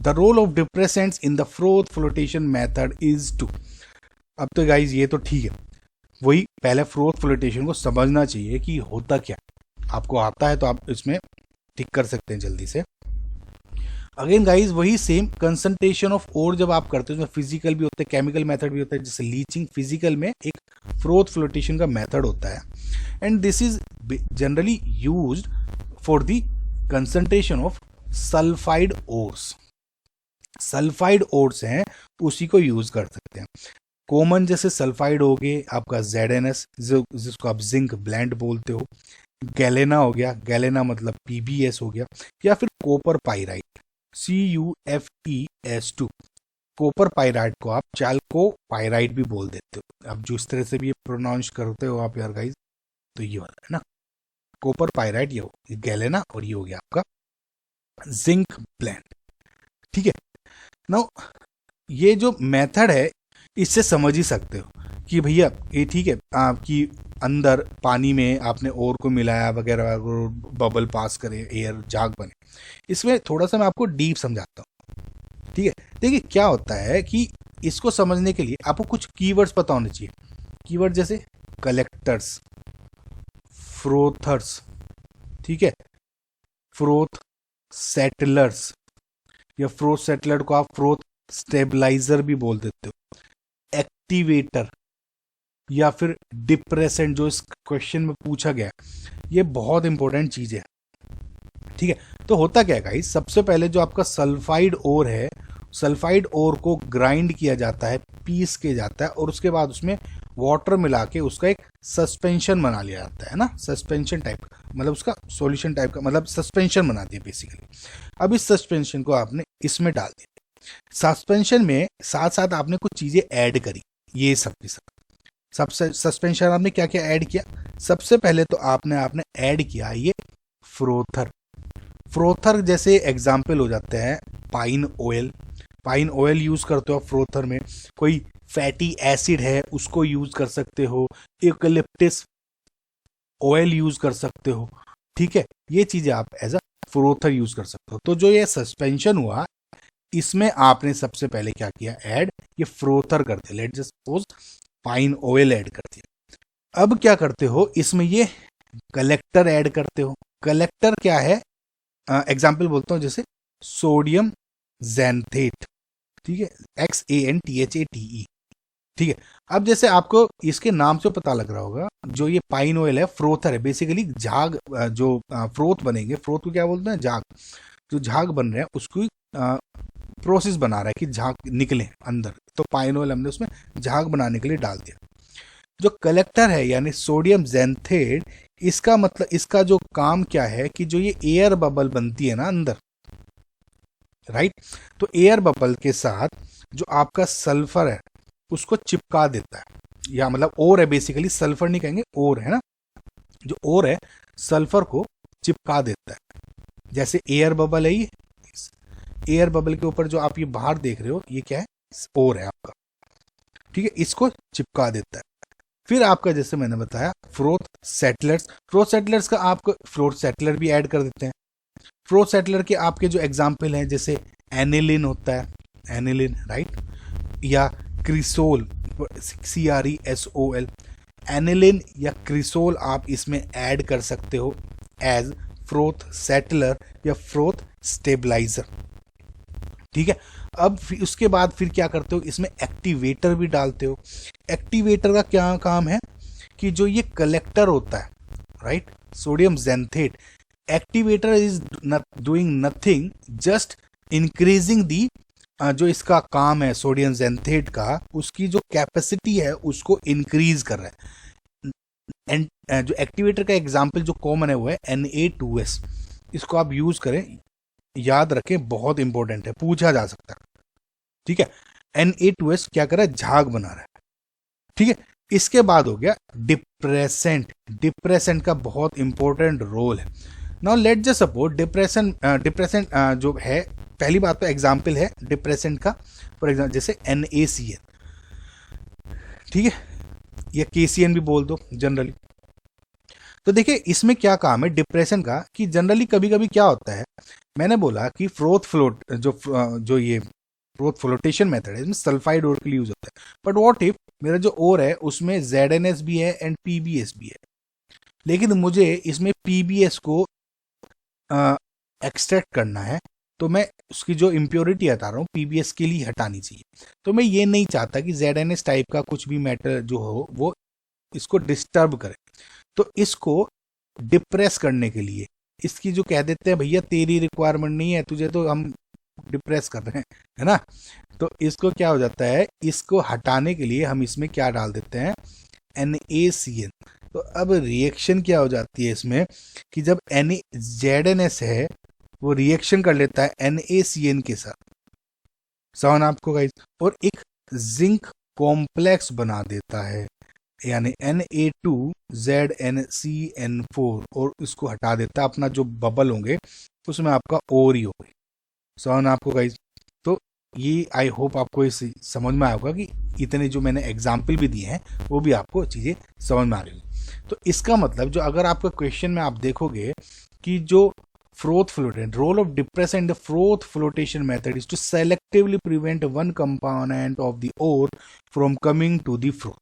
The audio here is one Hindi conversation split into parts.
The role of depressants in the froth flotation method is two. अब तो गाइज ये तो ठीक है, वही पहले फ्रोथ फ्लोटेशन को समझना चाहिए कि होता क्या। आपको आता है तो आप इसमें टिक कर सकते हैं जल्दी से। अगेन गाइज वही सेम कंसंट्रेशन ऑफ ओर जब आप करते हो, उसमें फिजिकल भी होता है, केमिकल मेथड भी होता है, जैसे लीचिंग फिजिकल में एक फ्रोथ फ्लोटेशन का मेथड होता है। And this is generally used for the concentration of sulphide ores. Sulphide ores हैं उसी को यूज कर सकते हैं। कॉमन जैसे सल्फाइड हो गए आपका ZnS, जिसको आप जिंक ब्लेंड बोलते हो। गैलेना हो गया, गैलेना मतलब PbS हो गया, या फिर copper pyrite CuFeS2। Copper pyrite को आप चाल्को पाइराइट भी बोल देते हो। अब जो इस तरह से भी ये प्रोनाउंस करते हो आप यार गाइज, तो ये वाला है ना कॉपर पाइराइट, ये हो गैलेना, और ये हो गया आपका जिंक ब्लेंड। ठीक है, नाउ ये जो मेथड है इससे समझ ही सकते हो कि भैया ये ठीक है, आपकी अंदर पानी में आपने ओर को मिलाया वगैरह, बबल पास करे, एयर झाग बने। इसमें थोड़ा सा मैं आपको डीप समझाता हूँ। ठीक है, देखिए क्या होता है कि इसको समझने के लिए आपको कुछ कीवर्ड्स पता होने चाहिए। कीवर्ड जैसे कलेक्टर्स, फ्रोथर्स, ठीक है, फ्रोथ सेटलर्स, या फ्रोथ सेटलर को आप फ्रोथ स्टेबलाइजर भी बोल देते हो, एक्टिवेटर, या फिर डिप्रेसेंट जो इस क्वेश्चन में पूछा गया। ये बहुत इंपॉर्टेंट चीज है। ठीक है, तो होता क्या है गाइस, सबसे पहले जो आपका सल्फाइड ओर है, सल्फाइड ओर को ग्राइंड किया जाता है, पीस किया जाता है, और उसके बाद उसमें वाटर मिला के उसका एक सस्पेंशन बना लिया जाता है ना, सस्पेंशन टाइप का, मतलब उसका सॉल्यूशन टाइप का, मतलब सस्पेंशन बना दिया बेसिकली। अब इस सस्पेंशन को आपने इसमें डाल दिया। सस्पेंशन में साथ साथ आपने कुछ चीजें ऐड करी, ये सब के सब सस्पेंशन आपने क्या क्या ऐड किया। सबसे पहले तो आपने ऐड किया ये फ्रोथर। फ्रोथर जैसे एग्जाम्पल हो जाते हैं pine oil. Pine oil use करते हो आप फ्रोथर में। कोई फैटी एसिड है उसको यूज कर सकते हो, यूकलिप्टस ऑयल यूज कर सकते हो। ठीक है, ये चीजें आप एज अ फ्रोथर यूज कर सकते हो। तो जो ये सस्पेंशन हुआ इसमें आपने सबसे पहले क्या किया, ऐड ये फ्रोथर कर दिया। Let just suppose pine oil add कर दिया। अब क्या करते हो, इसमें ये कलेक्टर ऐड करते हो। कलेक्टर क्या है, एग्जाम्पल बोलता हूं, जैसे सोडियम ज़ैंथेट, ठीक है, XANTHATE। ठीक है, अब जैसे आपको इसके नाम से पता लग रहा होगा, जो ये पाइन ऑयल है फ्रोथर है, बेसिकली झाग, जो फ्रोथ बनेंगे, फ्रोथ को क्या बोलते हैं, झाग। जो झाग बन रहे हैं उसको प्रोसेस बना रहा है कि झाग निकले अंदर, तो पाइन ऑयल हमने उसमें झाग बनाने के लिए डाल दिया। जो कलेक्टर है यानी सोडियम ज़ैंथेट, इसका मतलब, इसका जो काम क्या है कि जो ये एयर बबल बनती है ना अंदर, राइट, तो एयर बबल के साथ जो आपका सल्फर है उसको चिपका देता है, या मतलब ओर है बेसिकली, सल्फर नहीं कहेंगे, ओर है ना, जो ओर है सल्फर को चिपका देता है। जैसे एयर बबल है, ये एयर बबल के ऊपर जो आप ये बाहर देख रहे हो ये क्या है, ओर है आपका। ठीक है, इसको चिपका देता है। फिर आपका जैसे मैंने बताया फ्रोथ सेटलर्स, फ्रोथ सेटलर्स का आपको फ्रोथ सेटलर भी ऐड कर देते हैं। फ्रोथ सेटलर के आपके जो एग्जाम्पल हैं जैसे एनिलिन होता है, एनिलिन, राइट, या क्रिसोल, CRESOL, एनिलिन या क्रिसोल आप इसमें ऐड कर सकते हो एज फ्रोथ सेटलर या फ्रोथ स्टेबलाइजर। ठीक है, अब उसके बाद फिर क्या करते हो, इसमें एक्टिवेटर भी डालते हो। एक्टिवेटर का क्या काम है कि जो ये कलेक्टर होता है, right, sodium xanthate, activator is doing nothing, just increasing the, जो इसका काम है सोडियम ज़ैंथेट का, उसकी जो कैपेसिटी है उसको इंक्रीज कर रहा है। एंड जो एक्टिवेटर का एग्जाम्पल जो कॉमन है वो है Na2S। इसको आप यूज करें, याद रखें, बहुत इंपॉर्टेंट है, पूछा जा सकता है। ठीक है, Na2S क्या कर रहा है, झाग बना रहा है। ठीक है, इसके बाद हो गया डिप्रेसेंट। डिप्रेसेंट का बहुत इंपॉर्टेंट रोल है। Now let just suppose depressant जो है, पहली बात तो एग्जाम्पल है डिप्रेसेंट का, फॉर एग्जाम्पल जैसे NaCN, ठीक है, या KCN भी बोल दो जनरली। तो देखिए इसमें क्या काम है डिप्रेशन का, कि जनरली कभी कभी क्या होता है मैंने बोला कि जो ये फ्रोथ फ्लोटेशन मेथड है इसमें सल्फाइड ओर के लिए यूज होता है, बट व्हाट इफ मेरा जो ओर है उसमें ZnS भी है एंड PbS भी है, लेकिन मुझे इसमें PbS को एक्सट्रैक्ट करना है, तो मैं उसकी जो इम्प्योरिटी हटा रहा हूँ PbS के लिए हटानी चाहिए। तो मैं ये नहीं चाहता कि ZnS टाइप का कुछ भी मैटर जो हो वो इसको डिस्टर्ब करे, तो इसको डिप्रेस करने के लिए इसकी जो कह देते हैं भैया तेरी रिक्वायरमेंट नहीं है, तुझे तो हम डिप्रेस कर रहे हैं, है ना। तो इसको क्या हो जाता है, इसको हटाने के लिए हम इसमें क्या डाल देते हैं, NaCN। तो अब रिएक्शन क्या हो जाती है इसमें कि जब ZnS है वो रिएक्शन कर लेता है NaCN के साथ, समझ आपको गाइस, और एक जिंक कॉम्प्लेक्स बना देता है, यानी Na2ZnCN4, और इसको हटा देता है, अपना जो बबल होंगे उसमें आपका और ही होंगे, समझ आपको गाइस। तो ये आई होप आपको इस समझ में आया होगा कि इतने जो मैंने एग्जाम्पल भी दिए हैं वो भी आपको चीज़ें समझ में आ रही होगी। तो इसका मतलब जो अगर आपका क्वेश्चन में आप देखोगे कि जो froth flotation, role of depressant in the froth flotation method is to selectively prevent one component of the ore from coming to the froth.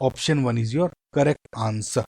Option 1 is your correct answer.